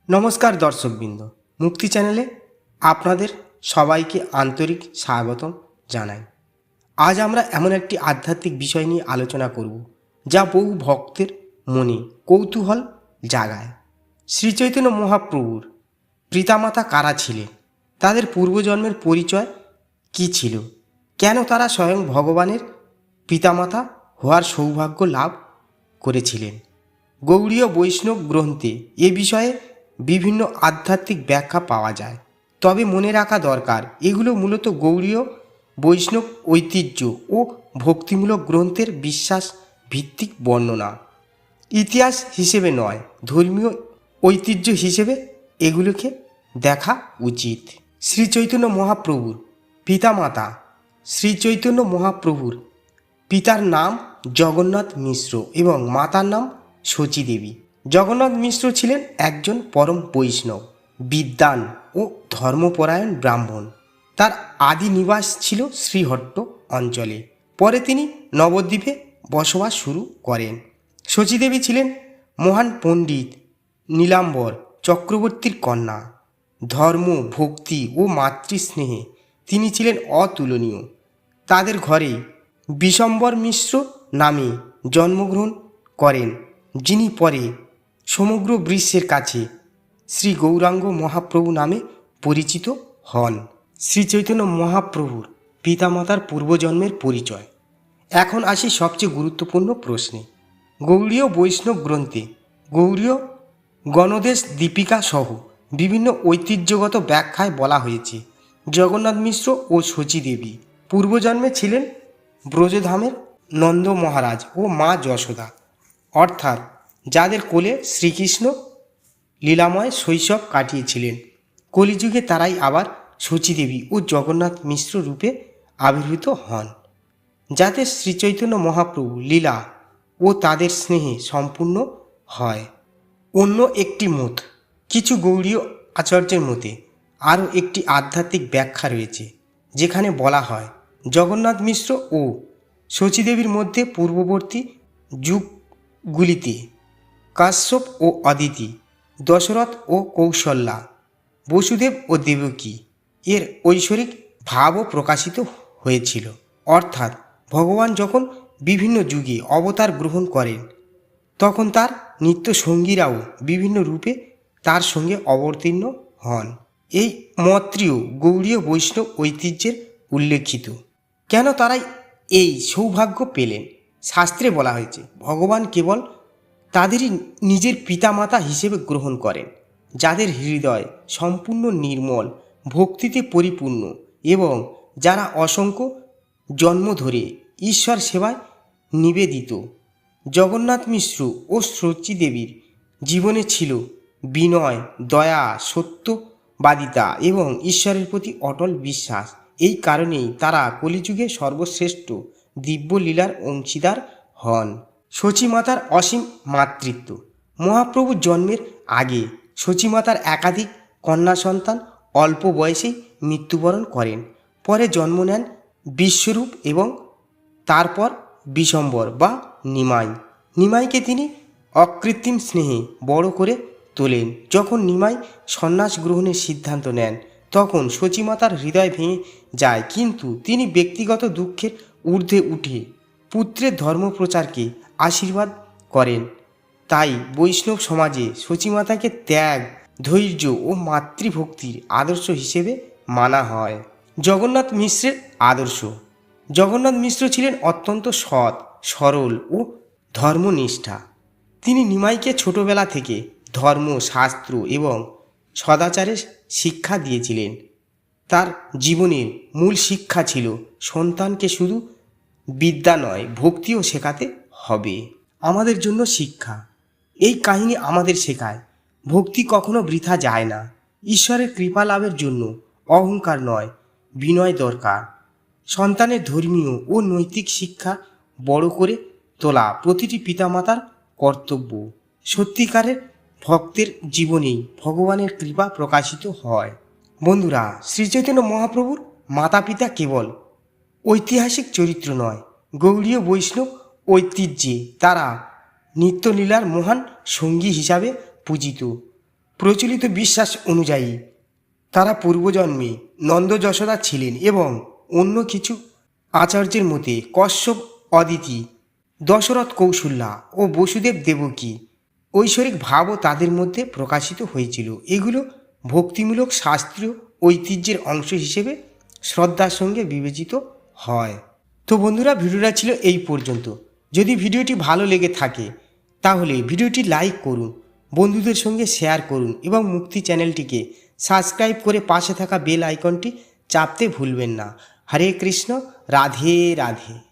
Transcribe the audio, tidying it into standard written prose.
নমস্কার দর্শকবৃন্দ, মুক্তি চ্যানেলে আপনাদের সবাইকে আন্তরিক স্বাগতম জানাই। আজ আমরা এমন একটি আধ্যাত্মিক বিষয় নিয়ে আলোচনা করব যা বহু ভক্তের মনে কৌতূহল জাগায়। শ্রীচৈতন্য মহাপ্রভুর পিতামাতা কারা ছিলেন, তাদের পূর্বজন্মের পরিচয় কী ছিল, কেন তারা স্বয়ং ভগবানের পিতামাতা হওয়ার সৌভাগ্য লাভ করেছিলেন। গৌড়ীয় বৈষ্ণব গ্রন্থে এ বিষয়ে বিভিন্ন আধ্যাত্মিক ব্যাখ্যা পাওয়া যায়, তবে মনে রাখা দরকার এগুলো মূলত গৌড়ীয় বৈষ্ণব ঐতিহ্য ও ভক্তিমূলক গ্রন্থের বিশ্বাস ভিত্তিক বর্ণনা, ইতিহাস হিসেবে নয়। ধর্মীয় ঐতিহ্য হিসেবে এগুলোকে দেখা উচিত। শ্রীচৈতন্য মহাপ্রভুর পিতামাতা। শ্রীচৈতন্য মহাপ্রভুর পিতার নাম জগন্নাথ মিশ্র এবং মাতার নাম শচী দেবী। জগন্নাথ মিশ্র ছিলেন একজন পরম বৈষ্ণব, বিদ্বান ও ধর্মপরায়ণ ব্রাহ্মণ। তার আদি নিবাস ছিল শ্রীহট্ট অঞ্চলে। পরে তিনি নবদ্বীপে বসবাস শুরু করেন। শচী দেবী ছিলেন মহান পণ্ডিত নীলাম্বর চক্রবর্তীর কন্যা। ধর্ম, ভক্তি ও মাতৃস্নেহে তিনি ছিলেন অতুলনীয়। তাদের ঘরে বিশম্বর মিশ্র নামে জন্মগ্রহণ করেন, যিনি পরে সমগ্র বিশ্বের কাছে শ্রী গৌরাঙ্গ মহাপ্রভু নামে পরিচিত হন। শ্রীচৈতন্য মহাপ্রভুর পিতামাতার পূর্বজন্মের পরিচয়। এখন আসি সবচেয়ে গুরুত্বপূর্ণ প্রশ্নে। গৌড়ীয় বৈষ্ণব গ্রন্থে গৌড়ীয় গণদেশ দীপিকা সহ বিভিন্ন ঐতিহ্যগত ব্যাখ্যায় বলা হয়েছে জগন্নাথ মিশ্র ও শচী দেবী পূর্বজন্মে ছিলেন ব্রজধামের নন্দ মহারাজ ও মা যশোদা, অর্থাৎ যাদের কোলে শ্রীকৃষ্ণ লীলাময় শৈশব কাটিয়েছিলেন। কলিযুগে তারাই আবার শচী দেবী ও জগন্নাথ মিশ্র রূপে আবির্ভূত হন, যাতে শ্রীচৈতন্য মহাপ্রভু লীলা ও তাদের স্নেহে সম্পূর্ণ হয়। অন্য একটি মত, কিছু গৌড়ীয় আচার্যের মতে আরও একটি আধ্যাত্মিক ব্যাখ্যা রয়েছে, যেখানে বলা হয় জগন্নাথ মিশ্র ও শচী দেবীর মধ্যে পূর্ববর্তী যুগগুলিতে কাশ্যপ ও অদিতি, দশরথ ও কৌশল্যা, বসুদেব ও দেবকী এর ঐশ্বরিক ভাবও প্রকাশিত হয়েছিল। অর্থাৎ ভগবান যখন বিভিন্ন যুগে অবতার গ্রহণ করেন, তখন তার নিত্য সঙ্গীরাও বিভিন্ন রূপে তার সঙ্গে অবতীর্ণ হন। এই মতটিও গৌড়ীয় বৈষ্ণব ঐতিহ্যের উল্লেখিত। কেন তারাই এই সৌভাগ্য পেলেন? শাস্ত্রে বলা হয়েছে ভগবান কেবল তাদেরই নিজের পিতামাতা হিসেবে গ্রহণ করেন, যাদের হৃদয় সম্পূর্ণ নির্মল, ভক্তিতে পরিপূর্ণ এবং যারা অসংখ্য জন্ম ধরে ঈশ্বর সেবায় নিবেদিত। জগন্নাথ মিশ্র ও শচী দেবীর জীবনে ছিল বিনয়, দয়া, সত্যবাদিতা এবং ঈশ্বরের প্রতি অটল বিশ্বাস। এই কারণেই তারা কলিযুগে সর্বশ্রেষ্ঠ দিব্য লীলার অংশীদার হন। শচী মাতার অসীম মাতৃত্ব। মহাপ্রভুর জন্মের আগে শচী মাতার একাধিক কন্যা সন্তান অল্প বয়সেই মৃত্যুবরণ করেন। পরে জন্ম নেন বিশ্বরূপ এবং তারপর বিশম্বর বা নিমাই। নিমাইকে তিনি অকৃত্রিম স্নেহে বড় করে তোলেন। যখন নিমাই সন্ন্যাস গ্রহণের সিদ্ধান্ত নেন, তখন শচী মাতার হৃদয় ভেঙে যায়, কিন্তু তিনি ব্যক্তিগত দুঃখের ঊর্ধ্বে উঠে পুত্রের ধর্মপ্রচারকে আশীর্বাদ করেন। তাই বৈষ্ণব সমাজে শচী মাতাকে ত্যাগ, ধৈর্য ও মাতৃভক্তির আদর্শ হিসেবে মানা হয়। জগন্নাথ মিশ্রের আদর্শ। জগন্নাথ মিশ্র ছিলেন অত্যন্ত সৎ, সরল ও ধর্মনিষ্ঠা। তিনি নিমাইকে ছোটবেলা থেকে ধর্ম, শাস্ত্র এবং সদাচারের শিক্ষা দিয়েছিলেন। তার জীবনের মূল শিক্ষা ছিল সন্তানকে শুধু বিদ্যা নয়, ভক্তিও শেখাতে হবে। আমাদের জন্য শিক্ষা। এই কাহিনী আমাদের শেখায় ভক্তি কখনো বৃথা যায় না। ঈশ্বরের কৃপা লাভের জন্য অহংকার নয়, বিনয় দরকার। সন্তানের ধর্মীয় ও নৈতিক শিক্ষা বড় করে তোলা প্রতিটি পিতামাতার কর্তব্য। সত্যিকারের ভক্তের জীবনেই ভগবানের কৃপা প্রকাশিত হয়। বন্ধুরা, শ্রীচৈতন্য মহাপ্রভুর মাতা পিতা কেবল ঐতিহাসিক চরিত্র নয়, গৌড়ীয় বৈষ্ণব ঐতিহ্যে তারা নিত্যলীলার মহান সঙ্গী হিসাবে পূজিত। প্রচলিত বিশ্বাস অনুযায়ী তারা পূর্বজন্মে নন্দ যশোদা ছিলেন এবং অন্য কিছু আচার্যের মতে কশ্যপ অদিতি, দশরথ কৌশল্যা ও বসুদেব দেবকী ঐশ্বরিক ভাবও তাদের মধ্যে প্রকাশিত হয়েছিল। এগুলো ভক্তিমূলক শাস্ত্রীয় ঐতিহ্যের অংশ হিসেবে শ্রদ্ধার সঙ্গে বিবেচিত হয়। তো বন্ধুরা, ভিডিওটা ছিল এই পর্যন্ত। যদি ভিডিওটি ভালো লেগে থাকে তাহলে ভিডিওটি লাইক করুন, বন্ধুদের সঙ্গে শেয়ার করুন এবং মুক্তি চ্যানেলটিকে সাবস্ক্রাইব করে পাশে থাকা বেল আইকনটি চাপতে ভুলবেন না। হরে কৃষ্ণ, রাধে রাধে।